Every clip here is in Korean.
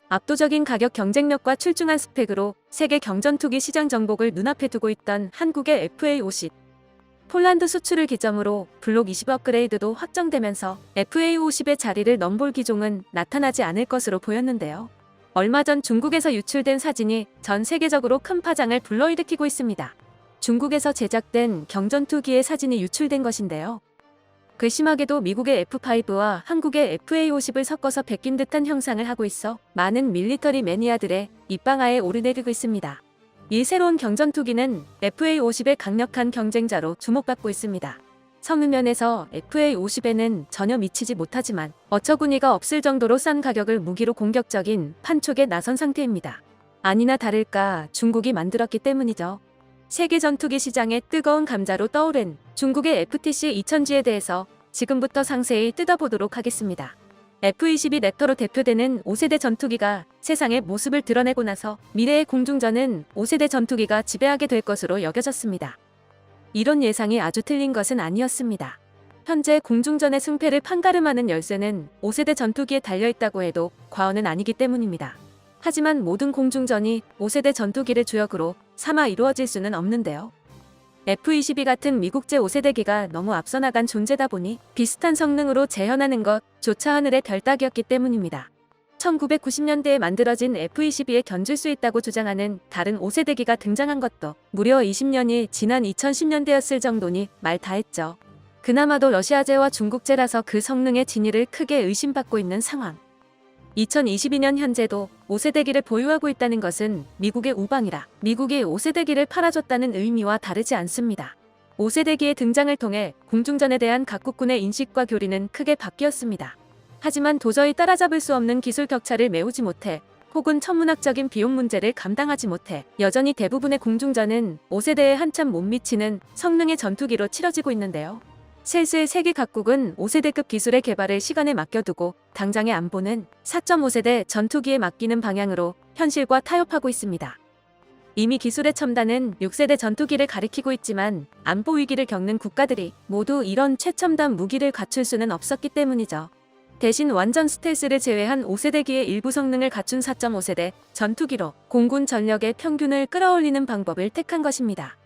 압도적인 가격 경쟁력과 출중한 스펙으로 세계 경전투기 시장 정복을 눈앞에 두고 있던 한국의 FA50. 폴란드 수출을 기점으로 블록 20 업그레이드도 확정되면서 FA50의 자리를 넘볼 기종은 나타나지 않을 것으로 보였는데요. 얼마 전 중국에서 유출된 사진이 전 세계적으로 큰 파장을 불러일으키고 있습니다. 중국에서 제작된 경전투기의 사진이 유출된 것인데요. 괘씸하게도 미국의 F5와 한국의 FA50을 섞어서 베낀 듯한 형상을 하고 있어 많은 밀리터리 매니아들의 입방아에 오르내리고 있습니다. 이 새로운 경전투기는 FA50의 강력한 경쟁자로 주목받고 있습니다. 성능면에서 FA50에는 전혀 미치지 못하지만 어처구니가 없을 정도로 싼 가격을 무기로 공격적인 판촉에 나선 상태입니다. 아니나 다를까 중국이 만들었기 때문이죠. 세계 전투기 시장의 뜨거운 감자로 떠오른 중국의 FTC 2000G에 대해서 지금부터 상세히 뜯어보도록 하겠습니다. F-22 랩터로 대표되는 5세대 전투기가 세상의 모습을 드러내고 나서 미래의 공중전은 5세대 전투기가 지배하게 될 것으로 여겨졌습니다. 이런 예상이 아주 틀린 것은 아니었습니다. 현재 공중전의 승패를 판가름하는 열쇠는 5세대 전투기에 달려있다고 해도 과언은 아니기 때문입니다. 하지만 모든 공중전이 5세대 전투기를 주역으로 삼아 이루어질 수는 없는데요. F-22 같은 미국제 5세대기가 너무 앞서 나간 존재다 보니 비슷한 성능으로 재현하는 것조차 하늘의 별 따기였기 때문입니다. 1990년대에 만들어진 F-22에 견줄 수 있다고 주장하는 다른 5세대기가 등장한 것도 무려 20년이 지난 2010년대였을 정도니 말 다했죠. 그나마도 러시아제와 중국제라서 그 성능의 진위를 크게 의심받고 있는 상황. 2022년 현재도 5세대기를 보유하고 있다는 것은 미국의 우방이라 미국이 5세대기를 팔아줬다는 의미와 다르지 않습니다. 5세대기의 등장을 통해 공중전에 대한 각국군의 인식과 교리는 크게 바뀌었습니다. 하지만 도저히 따라잡을 수 없는 기술 격차를 메우지 못해 혹은 천문학적인 비용 문제를 감당하지 못해 여전히 대부분의 공중전은 5세대에 한참 못 미치는 성능의 전투기로 치러지고 있는데요. 슬슬 세계 각국은 5세대급 기술의 개발을 시간에 맡겨두고 당장의 안보는 4.5세대 전투기에 맡기는 방향으로 현실과 타협하고 있습니다. 이미 기술의 첨단은 6세대 전투기를 가리키고 있지만 안보 위기를 겪는 국가들이 모두 이런 최첨단 무기를 갖출 수는 없었기 때문이죠. 대신 완전 스텔스를 제외한 5세대기의 일부 성능을 갖춘 4.5세대 전투기로 공군 전력의 평균을 끌어올리는 방법을 택한 것입니다.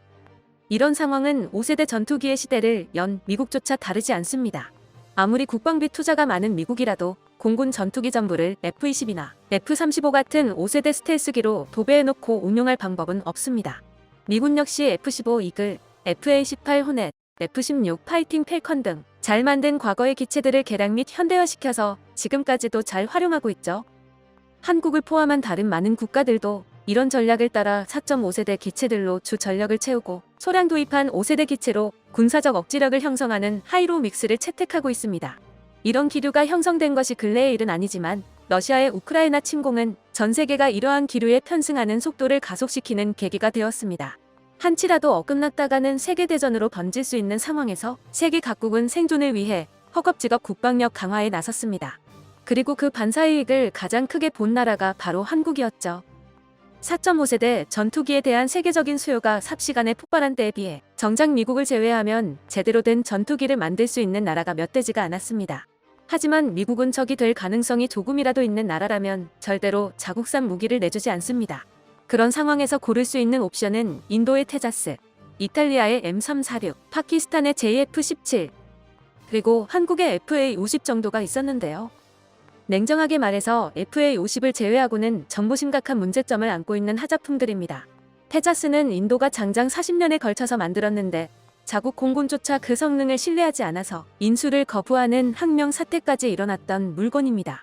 이런 상황은 5세대 전투기의 시대를 연 미국조차 다르지 않습니다. 아무리 국방비 투자가 많은 미국이라도 공군 전투기 전부를 F-22나 F-35 같은 5세대 스텔스기로 도배해놓고 운용할 방법은 없습니다. 미군 역시 F-15 이글, FA-18 호넷, F-16 파이팅 펠컨 등 잘 만든 과거의 기체들을 개량 및 현대화시켜서 지금까지도 잘 활용하고 있죠. 한국을 포함한 다른 많은 국가들도 이런 전략을 따라 4.5세대 기체들로 주 전력을 채우고 소량 도입한 5세대 기체로 군사적 억지력을 형성하는 하이로 믹스를 채택하고 있습니다. 이런 기류가 형성된 것이 근래의 일은 아니지만 러시아의 우크라이나 침공은 전 세계가 이러한 기류에 편승하는 속도를 가속시키는 계기가 되었습니다. 한치라도 어긋났다가는 세계대전으로 번질 수 있는 상황에서 세계 각국은 생존을 위해 허겁지겁 국방력 강화에 나섰습니다. 그리고 그 반사이익을 가장 크게 본 나라가 바로 한국이었죠. 4.5세대 전투기에 대한 세계적인 수요가 삽시간에 폭발한 때에 비해 정작 미국을 제외하면 제대로 된 전투기를 만들 수 있는 나라가 몇 되지가 않았습니다. 하지만 미국은 적이 될 가능성이 조금이라도 있는 나라라면 절대로 자국산 무기를 내주지 않습니다. 그런 상황에서 고를 수 있는 옵션은 인도의 테자스, 이탈리아의 M346, 파키스탄의 JF-17, 그리고 한국의 FA-50 정도가 있었는데요. 냉정하게 말해서 FA-50을 제외하고는 전부 심각한 문제점을 안고 있는 하자품들입니다. 테자스는 인도가 장장 40년에 걸쳐서 만들었는데 자국 공군조차 그 성능을 신뢰하지 않아서 인수를 거부하는 항명 사태까지 일어났던 물건입니다.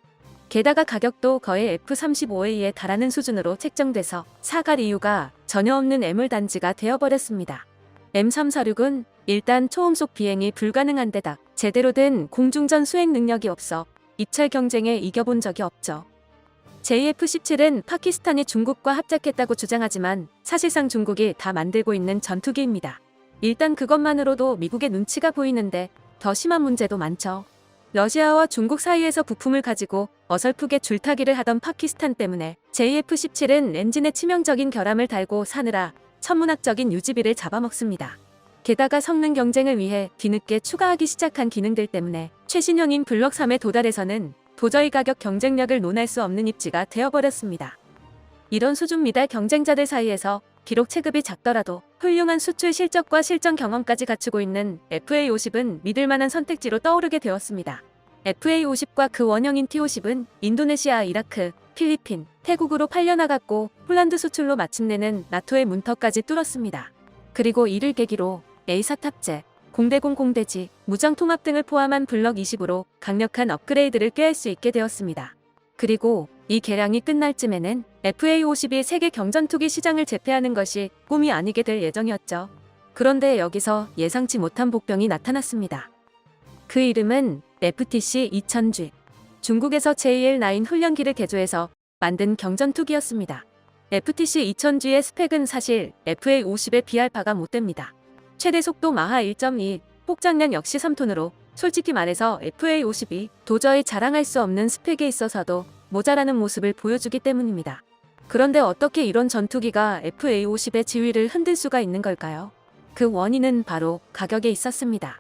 게다가 가격도 거의 F-35A에 달하는 수준으로 책정돼서 사갈 이유가 전혀 없는 애물단지가 되어버렸습니다. M346은 일단 초음속 비행이 불가능한 데다 제대로 된 공중전 수행 능력이 없어 입찰 경쟁에 이겨본 적이 없죠. JF-17은 파키스탄이 중국과 합작했다고 주장하지만 사실상 중국이 다 만들고 있는 전투기입니다. 일단 그것만으로도 미국의 눈치가 보이는데 더 심한 문제도 많죠. 러시아와 중국 사이에서 부품을 가지고 어설프게 줄타기를 하던 파키스탄 때문에 JF-17은 엔진에 치명적인 결함을 달고 사느라 천문학적인 유지비를 잡아먹습니다. 게다가 성능 경쟁을 위해 뒤늦게 추가하기 시작한 기능들 때문에 최신형인 블록 3에 도달해서는 도저히 가격 경쟁력을 논할 수 없는 입지가 되어버렸습니다. 이런 수준 미달 경쟁자들 사이에서 비록 체급이 작더라도 훌륭한 수출 실적과 실전 경험까지 갖추고 있는 FA50은 믿을만한 선택지로 떠오르게 되었습니다. FA50과 그 원형인 T50은 인도네시아, 이라크, 필리핀, 태국으로 팔려나갔고 폴란드 수출로 마침내는 나토의 문턱까지 뚫었습니다. 그리고 이를 계기로 A사 탑재, 공대공 공대지, 무장 통합 등을 포함한 블럭 20으로 강력한 업그레이드를 꾀할 수 있게 되었습니다. 그리고 이 개량이 끝날 쯤에는 FA50이 세계 경전투기 시장을 제패하는 것이 꿈이 아니게 될 예정이었죠. 그런데 여기서 예상치 못한 복병이 나타났습니다. 그 이름은 FTC 2000G. 중국에서 JL9 훈련기를 개조해서 만든 경전투기였습니다. FTC 2000G의 스펙은 사실 FA50에 비할 바가 못됩니다. 최대 속도 마하 1.2, 폭장량 역시 3톤으로 솔직히 말해서 FA50이 도저히 자랑할 수 없는 스펙에 있어서도 모자라는 모습을 보여주기 때문입니다. 그런데 어떻게 이런 전투기가 FA50의 지위를 흔들 수가 있는 걸까요? 그 원인은 바로 가격에 있었습니다.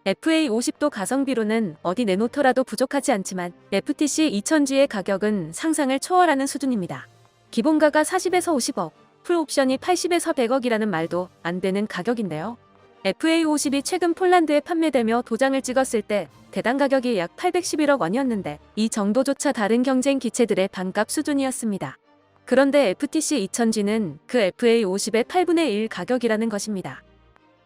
FA50도 가성비로는 어디 내놓더라도 부족하지 않지만 FTC 2000G의 가격은 상상을 초월하는 수준입니다. 기본가가 40에서 50억, 풀옵션이 80에서 100억이라는 말도 안 되는 가격인데요. FA50이 최근 폴란드에 판매되며 도장을 찍었을 때 대당 가격이 약 811억 원이었는데 이 정도조차 다른 경쟁 기체들의 반값 수준이었습니다. 그런데 FTC 2000G는 그 FA50의 8분의 1 가격이라는 것입니다.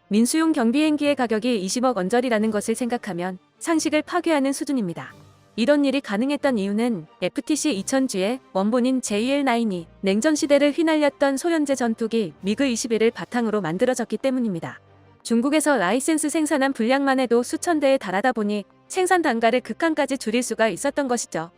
민수용 경비행기의 가격이 20억 원짜리라는 것을 생각하면 상식을 파괴하는 수준입니다. 이런 일이 가능했던 이유는 FTC 2000G의 원본인 JL9이 냉전 시대를 휘날렸던 소현제 전투기 미그 21을 바탕으로 만들어졌기 때문입니다. 중국에서 라이센스 생산한 분량만 해도 수천 대에 달하다 보니 생산 단가를 극한까지 줄일 수가 있었던 것이죠.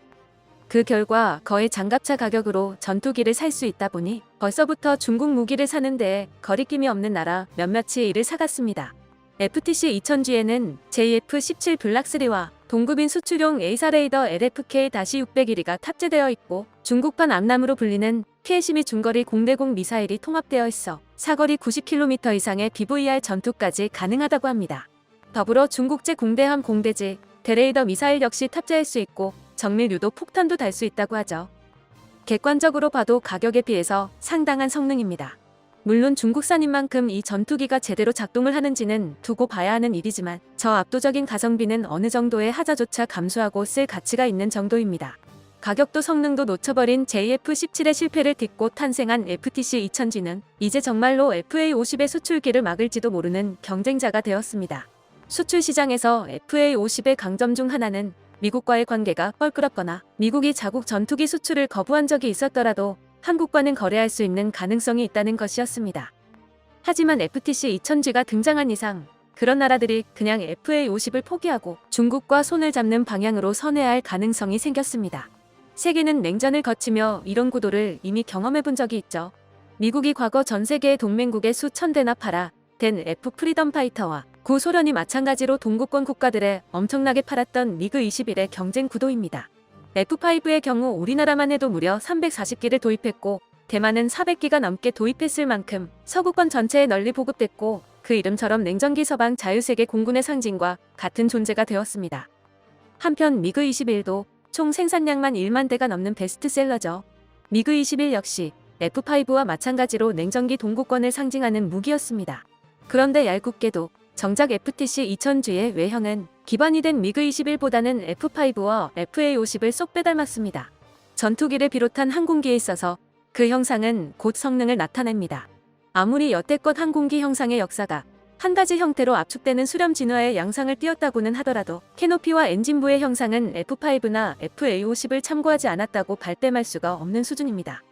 그 결과 거의 장갑차 가격으로 전투기를 살 수 있다 보니 벌써부터 중국 무기를 사는 데에 거리낌이 없는 나라 몇몇이 이를 사갔습니다. FTC 2000G에는 JF-17 블락3와 동급인 수출용 A사 레이더 LFK-601가 탑재되어 있고 중국판 암람으로 불리는 PLC미 중거리 공대공 미사일이 통합되어 있어 사거리 90km 이상의 BVR 전투까지 가능하다고 합니다. 더불어 중국제 공대함 공대지, 대레이더 미사일 역시 탑재할 수 있고 정밀 유도 폭탄도 달 수 있다고 하죠. 객관적으로 봐도 가격에 비해서 상당한 성능입니다. 물론 중국산인 만큼 이 전투기가 제대로 작동을 하는지는 두고 봐야 하는 일이지만 저 압도적인 가성비는 어느 정도의 하자조차 감수하고 쓸 가치가 있는 정도입니다. 가격도 성능도 놓쳐버린 JF-17의 실패를 딛고 탄생한 FTC 2000G는 이제 정말로 FA50의 수출기를 막을지도 모르는 경쟁자가 되었습니다. 수출 시장에서 FA50의 강점 중 하나는 미국과의 관계가 껄끄럽거나 미국이 자국 전투기 수출을 거부한 적이 있었더라도 한국과는 거래할 수 있는 가능성이 있다는 것이었습니다. 하지만 FTC 2000G가 등장한 이상 그런 나라들이 그냥 FA50을 포기하고 중국과 손을 잡는 방향으로 선회할 가능성이 생겼습니다. 세계는 냉전을 거치며 이런 구도를 이미 경험해 본 적이 있죠. 미국이 과거 전 세계의 동맹국에 수천 대나 팔아댄 F 프리덤 파이터와 구소련이 마찬가지로 동구권 국가들에 엄청나게 팔았던 미그 21의 경쟁 구도입니다. F5의 경우 우리나라만 해도 무려 340기를 도입했고 대만은 400기가 넘게 도입했을 만큼 서구권 전체에 널리 보급됐고 그 이름처럼 냉전기 서방 자유세계 공군의 상징과 같은 존재가 되었습니다. 한편 미그 21도 총 생산량만 1만 대가 넘는 베스트셀러죠. 미그 21 역시 F5와 마찬가지로 냉전기 동구권을 상징하는 무기였습니다. 그런데 얄궂게도 정작 FTC 2000G의 외형은 기반이 된 미그 21보다는 F5와 FA50을 쏙 빼닮았습니다. 전투기를 비롯한 항공기에 있어서 그 형상은 곧 성능을 나타냅니다. 아무리 여태껏 항공기 형상의 역사가 한 가지 형태로 압축되는 수렴 진화의 양상을 띄었다고는 하더라도 캐노피와 엔진부의 형상은 F5나 FA50을 참고하지 않았다고 발뺌할 수가 없는 수준입니다.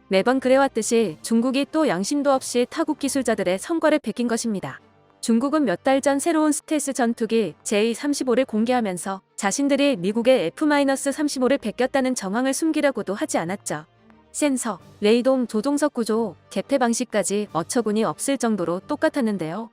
매번 그래왔듯이 중국이 또 양심도 없이 타국 기술자들의 성과를 베낀 것입니다. 중국은 몇 달 전 새로운 스텔스 전투기 J-35를 공개하면서 자신들이 미국의 F-35를 베꼈다는 정황을 숨기려고도 하지 않았죠. 센서, 레이동, 조종석 구조, 개폐 방식까지 어처구니 없을 정도로 똑같았는데요.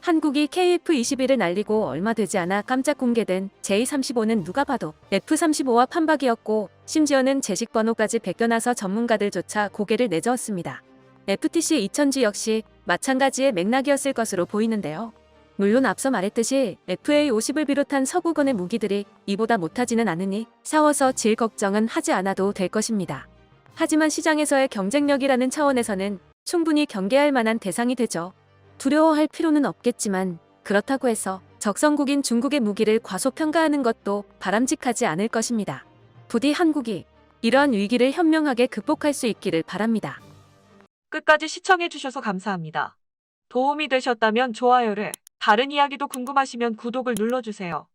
한국이 KF-21을 날리고 얼마 되지 않아 깜짝 공개된 J-35는 누가 봐도 F-35와 판박이었고 심지어는 제식 번호까지 베껴놔서 전문가들조차 고개를 내저었습니다. FTC 2000G 역시 마찬가지의 맥락이었을 것으로 보이는데요. 물론 앞서 말했듯이 FA50을 비롯한 서구권의 무기들이 이보다 못하지는 않으니 싸워서 질 걱정은 하지 않아도 될 것입니다. 하지만 시장에서의 경쟁력이라는 차원에서는 충분히 경계할 만한 대상이 되죠. 두려워할 필요는 없겠지만 그렇다고 해서 적성국인 중국의 무기를 과소평가하는 것도 바람직하지 않을 것입니다. 부디 한국이 이러한 위기를 현명하게 극복할 수 있기를 바랍니다. 끝까지 시청해주셔서 감사합니다. 도움이 되셨다면 좋아요를, 다른 이야기도 궁금하시면 구독을 눌러주세요.